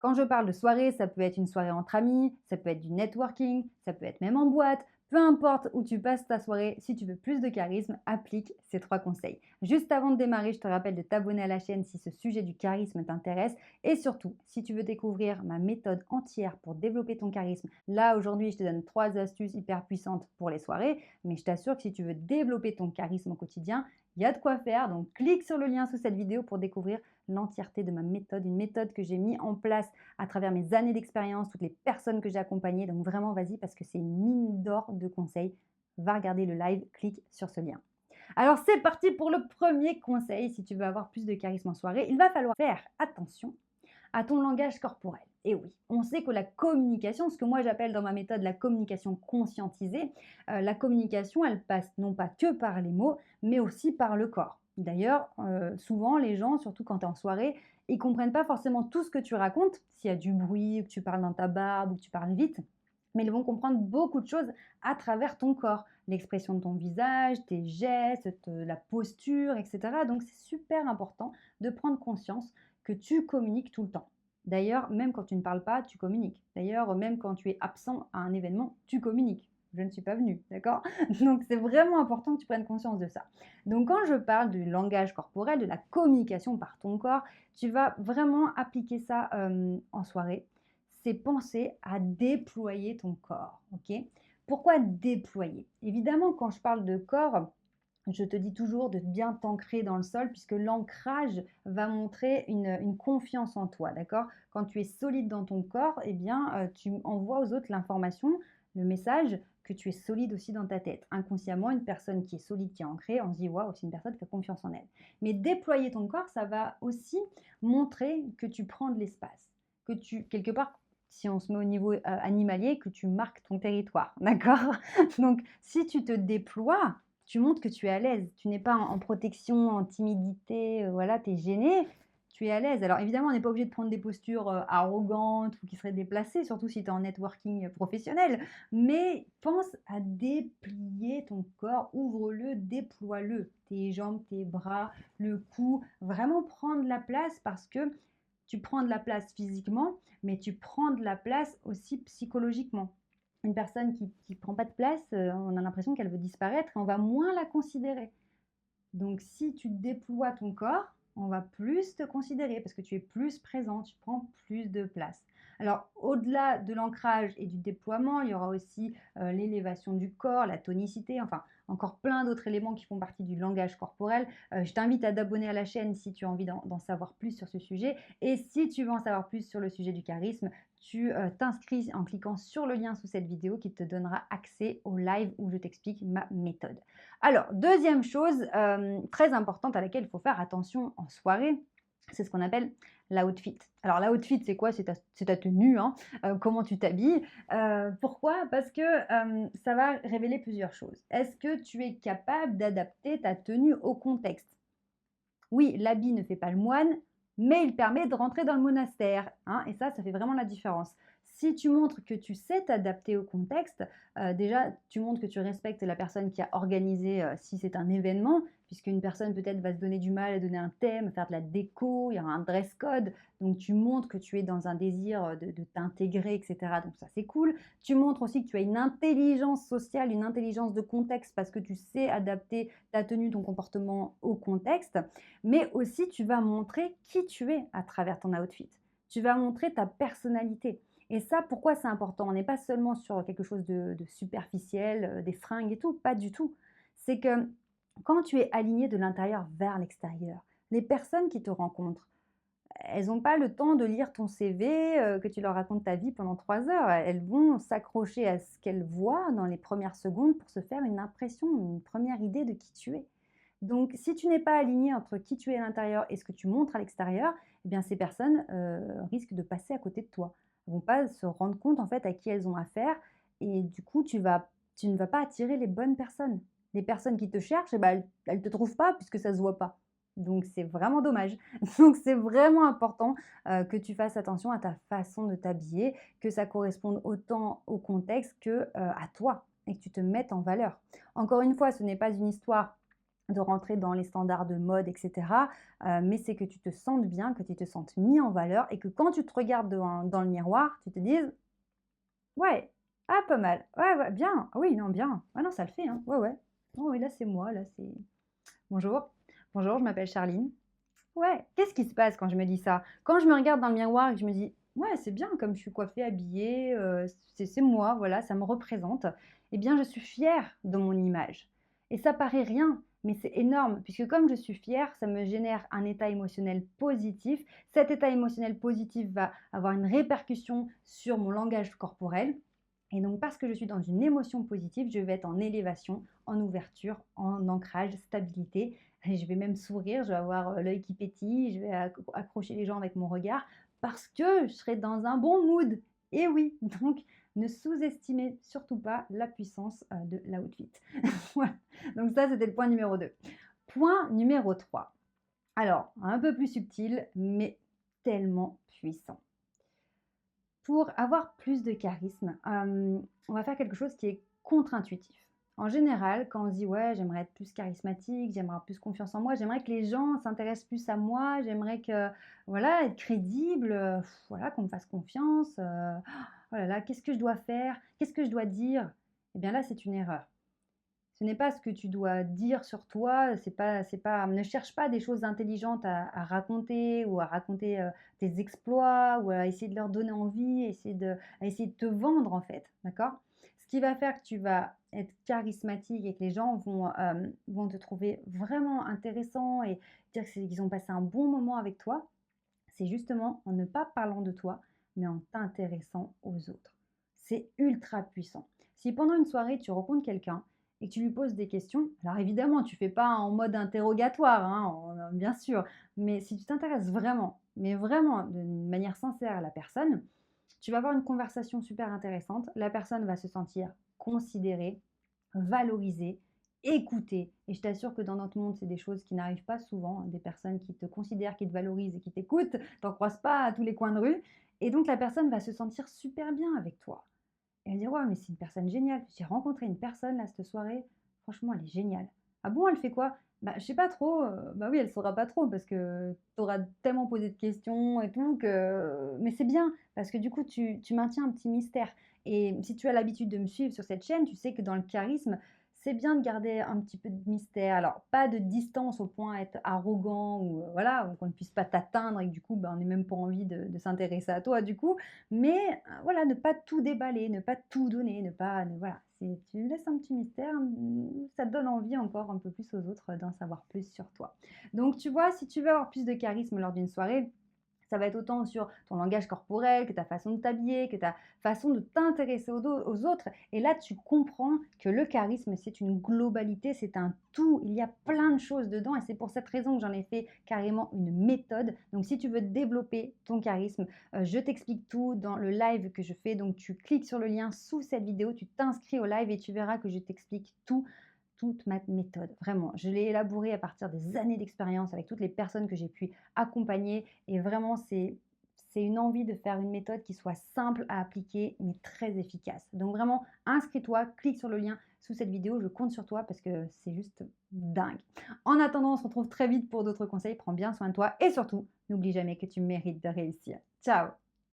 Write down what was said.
Quand je parle de soirée, ça peut être une soirée entre amis, ça peut être du networking, ça peut être même en boîte. Peu importe où tu passes ta soirée, si tu veux plus de charisme, applique ces 3 conseils. Juste avant de démarrer, je te rappelle de t'abonner à la chaîne si ce sujet du charisme t'intéresse et surtout, si tu veux découvrir ma méthode entière pour développer ton charisme. Là, aujourd'hui, je te donne 3 astuces hyper puissantes pour les soirées, mais je t'assure que si tu veux développer ton charisme au quotidien, il y a de quoi faire. Donc, clique sur le lien sous cette vidéo pour découvrir l'entièreté de ma méthode, une méthode que j'ai mis en place à travers mes années d'expérience, toutes les personnes que j'ai accompagnées. Donc vraiment, vas-y, parce que c'est une mine d'or de conseils. Va regarder le live, clique sur ce lien. Alors c'est parti pour le premier conseil. Si tu veux avoir plus de charisme en soirée, il va falloir faire attention à ton langage corporel. Et oui, on sait que la communication, ce que moi j'appelle dans ma méthode la communication conscientisée, la communication, elle passe non pas que par les mots, mais aussi par le corps. D'ailleurs, souvent les gens, surtout quand tu es en soirée, ils comprennent pas forcément tout ce que tu racontes, s'il y a du bruit, ou que tu parles dans ta barbe, ou que tu parles vite, mais ils vont comprendre beaucoup de choses à travers ton corps, l'expression de ton visage, tes gestes, la posture, etc. Donc c'est super important de prendre conscience que tu communiques tout le temps. D'ailleurs, même quand tu ne parles pas, tu communiques. D'ailleurs, même quand tu es absent à un événement, tu communiques. Je ne suis pas venue, d'accord? Donc, c'est vraiment important que tu prennes conscience de ça. Donc, quand je parle du langage corporel, de la communication par ton corps, tu vas vraiment appliquer ça en soirée. C'est penser à déployer ton corps, ok? Pourquoi déployer? Évidemment, quand je parle de corps, je te dis toujours de bien t'ancrer dans le sol puisque l'ancrage va montrer une confiance en toi, d'accord? Quand tu es solide dans ton corps, eh bien, tu envoies aux autres l'information, le message que tu es solide aussi dans ta tête. Inconsciemment, une personne qui est solide, qui est ancrée, on se dit: «Waouh, c'est une personne qui a confiance en elle». Mais déployer ton corps, ça va aussi montrer que tu prends de l'espace, que tu quelque part, si on se met au niveau, animalier, que tu marques ton territoire, d'accord? Donc si tu te déploies, tu montres que tu es à l'aise. Tu n'es pas en protection, en timidité, voilà, tu es gêné, tu es à l'aise. Alors évidemment, on n'est pas obligé de prendre des postures, arrogantes ou qui seraient déplacées, surtout si tu es en networking, professionnel. Mais pense à déplier ton corps, ouvre-le, déploie-le. Tes jambes, tes bras, le cou, vraiment prendre la place parce que tu prends de la place physiquement, mais tu prends de la place aussi psychologiquement. Une personne qui prend pas de place, on a l'impression qu'elle veut disparaître et on va moins la considérer. Donc si tu déploies ton corps, on va plus te considérer parce que tu es plus présent, tu prends plus de place. Alors au-delà de l'ancrage et du déploiement, il y aura aussi, l'élévation du corps, la tonicité, enfin encore plein d'autres éléments qui font partie du langage corporel. Je t'invite à t'abonner à la chaîne si tu as envie d'en savoir plus sur ce sujet et si tu veux en savoir plus sur le sujet du charisme, tu, t'inscris en cliquant sur le lien sous cette vidéo qui te donnera accès au live où je t'explique ma méthode. Alors, deuxième chose, très importante à laquelle il faut faire attention en soirée, c'est ce qu'on appelle l'outfit. Alors l'outfit, c'est quoi? C'est ta tenue, hein, comment tu t'habilles. Pourquoi? Parce que, ça va révéler plusieurs choses. Est-ce que tu es capable d'adapter ta tenue au contexte? Oui, l'habit ne fait pas le moine, mais il permet de rentrer dans le monastère, hein, et ça fait vraiment la différence. Si tu montres que tu sais t'adapter au contexte, déjà, tu montres que tu respectes la personne qui a organisé, si c'est un événement, puisqu'une personne peut-être va se donner du mal à donner un thème, faire de la déco, il y aura un dress code, donc tu montres que tu es dans un désir, de t'intégrer et cetera, donc ça, c'est cool. Tu montres aussi que tu as une intelligence sociale, une intelligence de contexte parce que tu sais adapter ta tenue, ton comportement au contexte mais aussi tu vas montrer qui tu es à travers ton outfit. Tu vas montrer ta personnalité. Et ça, pourquoi c'est important? On n'est pas seulement sur quelque chose de superficiel, des fringues et tout, pas du tout. C'est que quand tu es aligné de l'intérieur vers l'extérieur, les personnes qui te rencontrent, elles n'ont pas le temps de lire ton CV, que tu leur racontes ta vie pendant 3 heures. Elles vont s'accrocher à ce qu'elles voient dans les premières secondes pour se faire une impression, une première idée de qui tu es. Donc, si tu n'es pas aligné entre qui tu es à l'intérieur et ce que tu montres à l'extérieur, eh bien, ces personnes, risquent de passer à côté de toi. Elles vont pas se rendre compte, en fait, à qui elles ont affaire et du coup, tu ne vas pas attirer les bonnes personnes. Les personnes qui te cherchent, eh ben, elles te trouvent pas puisque ça se voit pas. Donc c'est vraiment dommage. Donc c'est vraiment important, que tu fasses attention à ta façon de t'habiller, que ça corresponde autant au contexte que, à toi et que tu te mettes en valeur. Encore une fois, ce n'est pas une histoire de rentrer dans les standards de mode, etc. Mais c'est que tu te sentes bien, que tu te sentes mis en valeur et que quand tu te regardes dans le miroir, tu te dises: «Ouais, ah pas mal, ouais, ouais, bien, ah oui, non, bien, ah non, ça le fait, hein, ouais, ouais. Oh oui, là c'est moi, là c'est bonjour, bonjour, je m'appelle Charline». Ouais, qu'est-ce qui se passe quand je me dis ça? Quand je me regarde dans le miroir et que je me dis: «Ouais, c'est bien comme je suis coiffée, habillée, c'est moi, voilà, ça me représente», eh bien, je suis fière de mon image et ça paraît rien, mais c'est énorme puisque comme je suis fière, ça me génère un état émotionnel positif. Cet état émotionnel positif va avoir une répercussion sur mon langage corporel et donc parce que je suis dans une émotion positive, je vais être en élévation, en ouverture, en ancrage, stabilité et je vais même sourire, je vais avoir, l'œil qui pétille, je vais accrocher les gens avec mon regard parce que je serai dans un bon mood. Et oui, donc ne sous-estimez surtout pas la puissance, de l'outfit. Voilà, donc ça, c'était le point numéro 2. Point numéro 3. Alors, un peu plus subtil, mais tellement puissant. Pour avoir plus de charisme, on va faire quelque chose qui est contre-intuitif. En général, quand on se dit: «Ouais, j'aimerais être plus charismatique, j'aimerais avoir plus confiance en moi, j'aimerais que les gens s'intéressent plus à moi, j'aimerais que voilà, être crédible, voilà, qu'on me fasse confiance, oh là là, qu'est-ce que je dois faire? Qu'est-ce que je dois dire?» Eh bien là, c'est une erreur. Ce n'est pas ce que tu dois dire sur toi, c'est pas ne cherche pas des choses intelligentes à raconter ou à raconter, tes exploits ou à essayer de leur donner envie, à essayer de te vendre en fait, d'accord? Ce qui va faire que tu vas être charismatique et que les gens vont te trouver vraiment intéressant et dire qu'ils ont passé un bon moment avec toi, c'est justement en ne pas parlant de toi, mais en t'intéressant aux autres. C'est ultra puissant. Si pendant une soirée, tu rencontres quelqu'un et que tu lui poses des questions, alors évidemment, tu ne fais pas en mode interrogatoire, hein, bien sûr, mais si tu t'intéresses vraiment, mais vraiment d'une manière sincère à la personne, tu vas avoir une conversation super intéressante. La personne va se sentir considérée, valoriser, écouter. Et je t'assure que dans notre monde, c'est des choses qui n'arrivent pas souvent, hein, des personnes qui te considèrent, qui te valorisent et qui t'écoutent. T'en croises pas à tous les coins de rue. Et donc la personne va se sentir super bien avec toi. Et elle dit: «Ouais, mais c'est une personne géniale. J'ai rencontré une personne là cette soirée, franchement elle est géniale». «Ah bon, elle fait quoi?» «Bah, je sais pas trop», bah oui, elle saura pas trop parce que tu auras tellement posé de questions et tout que mais c'est bien parce que du coup tu maintiens un petit mystère et si tu as l'habitude de me suivre sur cette chaîne, tu sais que dans le charisme, c'est bien de garder un petit peu de mystère. Alors pas de distance au point d'être arrogant ou voilà, ou qu'on ne puisse pas t'atteindre et que du coup, bah, on ait même pas envie de s'intéresser à toi du coup, mais voilà, ne pas tout déballer, ne pas tout donner, ne pas ne voilà, c'est tu laisses un petit mystère, ça te donne envie encore un peu plus aux autres, d'en savoir plus sur toi. Donc tu vois, si tu veux avoir plus de charisme lors d'une soirée, ça va être autant sur ton langage corporel, que ta façon de t'habiller, que ta façon de t'intéresser aux autres. Et là, tu comprends que le charisme, c'est une globalité, c'est un tout. Il y a plein de choses dedans et c'est pour cette raison que j'en ai fait carrément une méthode. Donc, si tu veux développer ton charisme, je t'explique tout dans le live que je fais. Donc, tu cliques sur le lien sous cette vidéo, tu t'inscris au live et tu verras que je t'explique tout toute ma méthode. Vraiment, je l'ai élaborée à partir des années d'expérience avec toutes les personnes que j'ai pu accompagner et vraiment c'est une envie de faire une méthode qui soit simple à appliquer mais très efficace. Donc vraiment, inscris-toi, clique sur le lien sous cette vidéo, je compte sur toi parce que c'est juste dingue. En attendant, on se retrouve très vite pour d'autres conseils. Prends bien soin de toi et surtout, n'oublie jamais que tu mérites de réussir. Ciao!